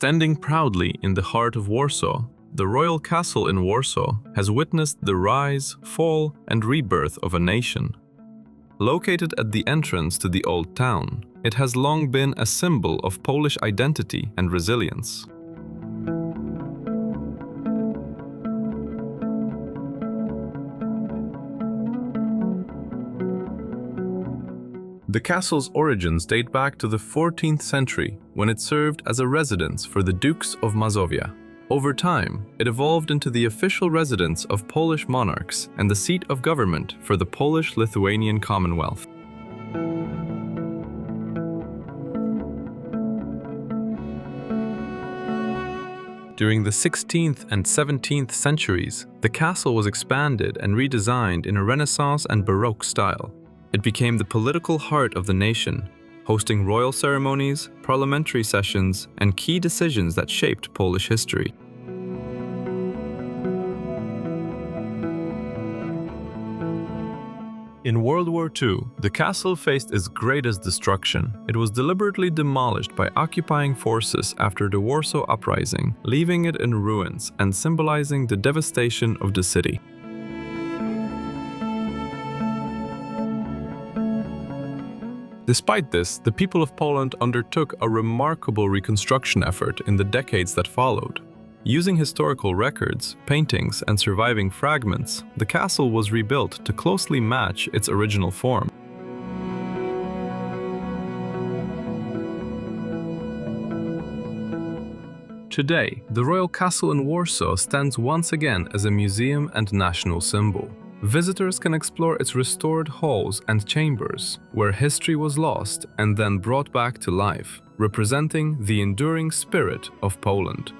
Standing proudly in the heart of Warsaw, the royal castle in Warsaw has witnessed the rise, fall, and rebirth of a nation. Located at the entrance to the old town, it has long been a symbol of Polish identity and resilience. The castle's origins date back to the 14th century, when it served as a residence for the Dukes of Mazovia. Over time, it evolved into the official residence of Polish monarchs and the seat of government for the Polish-Lithuanian Commonwealth. During the 16th and 17th centuries, the castle was expanded and redesigned in a Renaissance and Baroque style. It became the political heart of the nation, hosting royal ceremonies, parliamentary sessions, and key decisions that shaped Polish history. In World War II, the castle faced its greatest destruction. It was deliberately demolished by occupying forces after the Warsaw Uprising, leaving it in ruins and symbolizing the devastation of the city. Despite this, the people of Poland undertook a remarkable reconstruction effort in the decades that followed. Using historical records, paintings, and surviving fragments, the castle was rebuilt to closely match its original form. Today, the royal castle in Warsaw stands once again as a museum and national symbol. Visitors can explore its restored halls and chambers, where history was lost and then brought back to life, representing the enduring spirit of Poland.